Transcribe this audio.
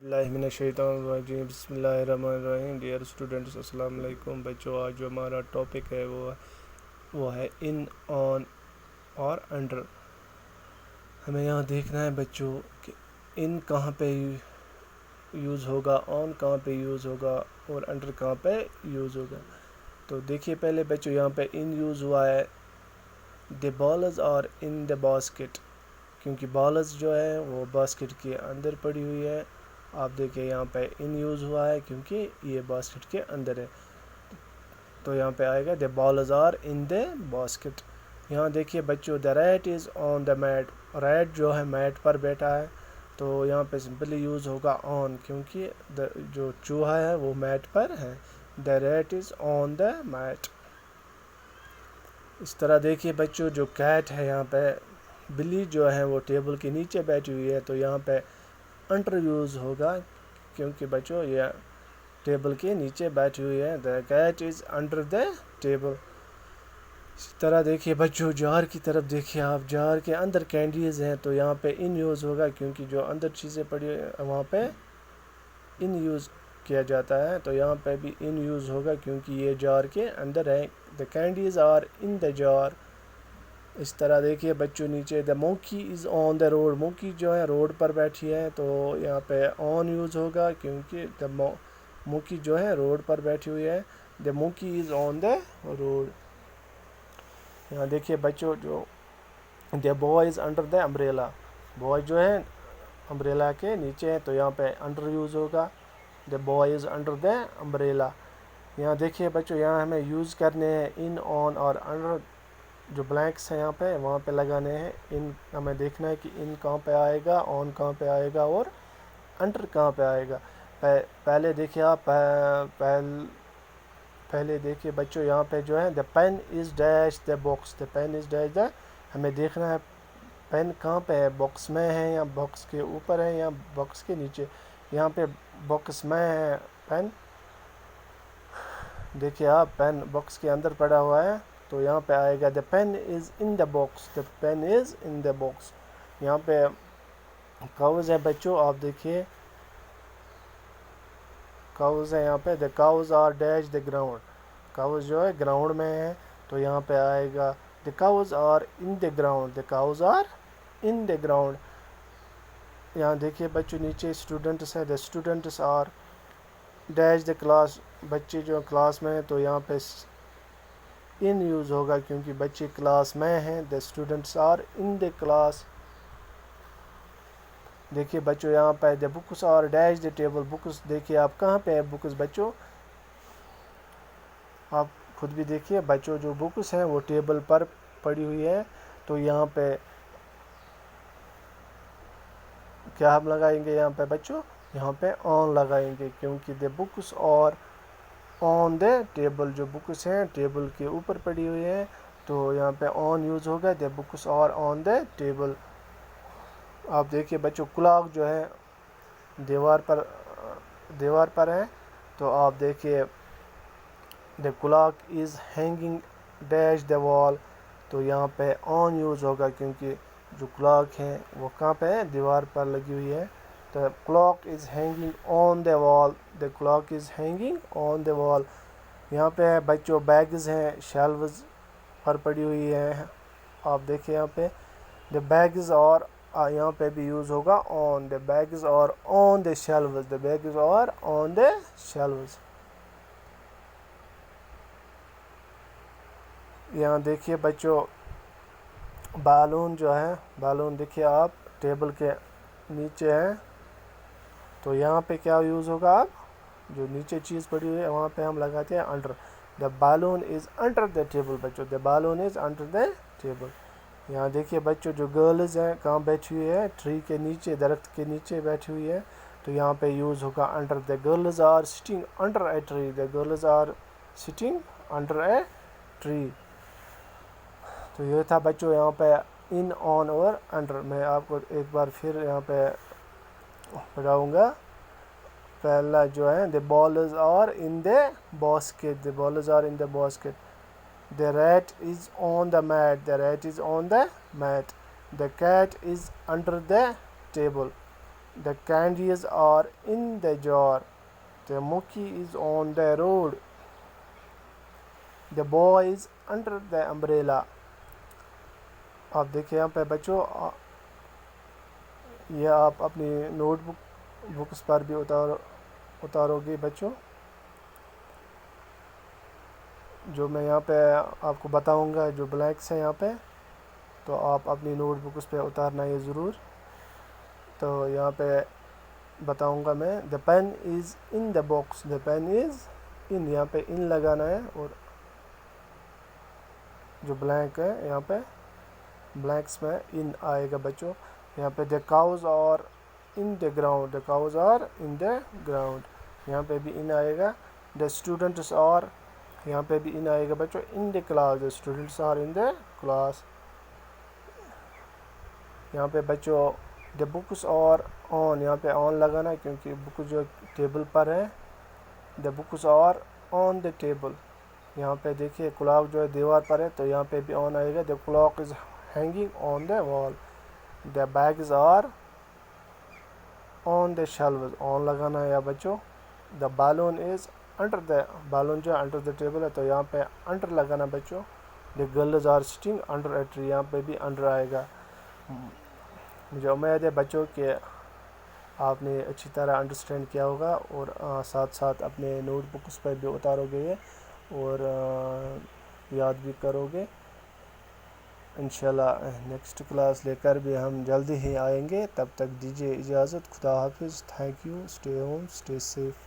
اللہ من الشیطان الرجیم بسم اللہ الرحمن الرحیم. ڈیئر اسٹوڈنٹس السلام علیکم بچوں. آج جو ہمارا ٹاپک ہے وہ ہے ان آن اور انڈر. ہمیں یہاں دیکھنا ہے بچوں کہ ان کہاں پہ یوز ہوگا, آن کہاں پہ یوز ہوگا اور انڈر کہاں پہ یوز ہوگا. تو دیکھیے پہلے بچوں یہاں پہ ان یوز ہوا ہے the balls are in the basket, کیونکہ بالز جو ہے وہ باسکٹ کے اندر پڑی ہوئی ہے. آپ دیکھیں یہاں پہ ان یوز ہوا ہے کیونکہ یہ باسکٹ کے اندر ہے, تو یہاں پہ آئے گا the balls are in the basket. یہاں دیکھیے بچوں the rat is on the mat, rat جو ہے میٹ پر بیٹھا ہے, تو یہاں پہ سمپلی یوز ہوگا آن کیونکہ جو چوہا ہے وہ میٹ پر ہے. دا rat is on the meat. اس طرح دیکھیے بچوں جو کیٹ ہے یہاں پہ بلی جو ہے وہ ٹیبل کے نیچے بیٹھی ہوئی ہے, تو یہاں پہ انڈر یوز ہوگا کیونکہ بچوں یہ ٹیبل کے نیچے بیٹھی ہوئی ہے. دا cat is under the table. اسی طرح دیکھیے بچوں جار کی طرف دیکھیے آپ, جار کے اندر کینڈیز ہیں تو یہاں پہ ان یوز ہوگا کیونکہ جو اندر چیزیں پڑی وہاں پہ ان یوز کیا جاتا ہے, تو یہاں پہ بھی ان یوز ہوگا کیونکہ یہ جار کے اندر ہے. دا کینڈیز آر ان دا جار. اس طرح دیکھیے بچوں نیچے دا مونکی از آن دا روڈ, مونکی جو ہے روڈ پر بیٹھی ہے, تو یہاں پہ آن یوز ہوگا کیونکہ دا مونکی جو ہے روڈ پر بیٹھی ہوئی ہے. دا مونکی از آن دا روڈ. یہاں دیکھیے بچوں جو the boy is under the umbrella, boy جو ہے امبریلا کے نیچے ہے, تو یہاں پہ انڈر یوز ہوگا. The boy is under the umbrella. یہاں دیکھیے بچوں یہاں ہمیں یوز کرنے ہیں ان آن اور انڈر. جو بلینکس ہیں یہاں پہ وہاں پہ لگانے ہیں ان. ہمیں دیکھنا ہے کہ ان کہاں پہ آئے گا, آن کہاں پہ آئے گا اور انڈر کہاں پہ آئے گا. پہلے دیکھیے آپ پہلے دیکھیے بچوں یہاں پہ جو ہے the pen is dash the box, the pen is dash the. ہمیں دیکھنا ہے پین کہاں پہ ہے, باکس میں ہے یا باکس کے اوپر ہے یا باکس کے نیچے. یہاں پہ باکس میں ہے پین. دیکھیے آپ پین باکس کے اندر پڑا ہوا ہے, تو یہاں پہ آئے گا the pen is in the box, the pen is in the box. یہاں پہ کاؤز ہے بچوں, آپ دیکھیے کاؤز ہے یہاں پہ. The cows are dash the ground, cows جو ہے گراؤنڈ میں ہے, تو یہاں پہ آئے گا the cows are in the ground, the cows are in the ground. یہاں دیکھیے بچوں نیچے اسٹوڈنٹس ہے, the students are dash the class, بچے جو کلاس میں ہیں, تو یہاں پہ ان یوز ہوگا کیونکہ بچے کلاس میں ہیں. The students are in the class. دیکھیے بچوں یہاں پہ the books are dash the table, books دیکھیے آپ کہاں پہ ہے بکس بچوں, آپ خود بھی دیکھیے بچوں جو بکس ہیں وہ ٹیبل پر پڑی ہوئی ہے, تو یہاں پہ کیا ہم لگائیں گے یہاں پہ بچوں, یہاں پہ آن لگائیں گے کیونکہ دا بکس اور آن دا ٹیبل, جو بکس ہیں ٹیبل کے اوپر پڑی ہوئی ہیں, تو یہاں پہ آن یوز ہوگا دا بکس اور آن دا ٹیبل. آپ دیکھیے بچوں کلاک جو ہے دیوار پر ہے, تو آپ دیکھیے the clock is hanging dash the wall, تو یہاں پہ آن یوز ہوگا کیونکہ جو کلاک ہے وہ کہاں پہ ہے, دیوار پر لگی ہوئی ہے. دا کلاک از ہینگنگ آن دا وال, دا کلاک از ہینگنگ آن دا وال. یہاں پہ بچوں بیگز ہیں شیلوز پر پڑی ہوئی ہے, آپ دیکھیں یہاں پہ دا بیگز اور یہاں پہ بھی یوز ہوگا آن, دا بیگز اور آن دا شیلوز, دا بیگز اور آن دا شیلوز. یہاں دیکھیے بچوں بالون جو ہے, بالون دیکھیے آپ ٹیبل کے نیچے ہے, تو یہاں پہ کیا یوز ہوگا, آپ جو نیچے چیز پڑی ہوئی ہے وہاں پہ ہم لگاتے ہیں under. The balloon is under the table بچوں, the balloon is under the table. یہاں دیکھیے بچوں جو گرلز ہیں کہاں بیٹھی ہوئی ہے, ٹری کے نیچے, درخت کے نیچے بیٹھی ہوئی ہے, تو یہاں پہ یوز ہوگا under. The girls are sitting under a tree, the girls are sitting under a tree. تو یہ تھا بچوں یہاں پہ ان آن اور انڈر. میں آپ کو ایک بار پھر یہاں پہ پڑھاؤں گا. پہلا جو ہے the balls are in the basket, the balls are in the basket. The rat is on the mat, the rat is on the mat. The cat is under the table. The candies are in the jar. The monkey is on the road. The boy is under the umbrella. آپ دیکھیں یہاں پہ بچوں یہ آپ اپنی note books پر بھی اتارو گے بچوں. جو میں یہاں پہ آپ کو بتاؤں گا جو بلینکس ہیں یہاں پہ تو آپ اپنی نوٹ بکس پہ اتارنا ہے ضرور. تو یہاں پہ بتاؤں گا میں the pen is in the box. the pen is in یہاں پہ in لگانا ہے اور جو بلینک ہے یہاں پہ بلینکس میں in آئے گا بچوں. یہاں پہ the cows are in the ground. the cows are in the ground یہاں پہ بھی in آئے گا. the students are یہاں پہ بھی in آئے گا بچوں in the class. the students are in the class. یہاں پہ بچوں the books are on یہاں پہ on لگانا ہے کیونکہ بک جو ٹیبل پر ہے. the books are on the table یہاں پہ دیکھیے کلاک جو ہے دیوار پر ہے تو یہاں پہ بھی on آئے گا. the clock is hanging on the wall. the bags are on the shelves on لگانا ہے یا بچوں. the balloon is under the balloon جو under the table ہے تو یہاں پہ under لگانا بچوں. the girls are sitting under a tree یہاں پہ بھی under آئے گا. مجھے امید ہے بچوں کہ آپ نے اچھی طرح انڈرسٹینڈ کیا ہوگا اور ساتھ ساتھ اپنے نوٹ بکس پر بھی اتارو گے اور یاد بھی کرو گے. انشاءاللہ نیکسٹ کلاس لے کر بھی ہم جلدی ہی آئیں گے. تب تک دیجیے اجازت. خدا حافظ. Thank you. Stay home. Stay safe.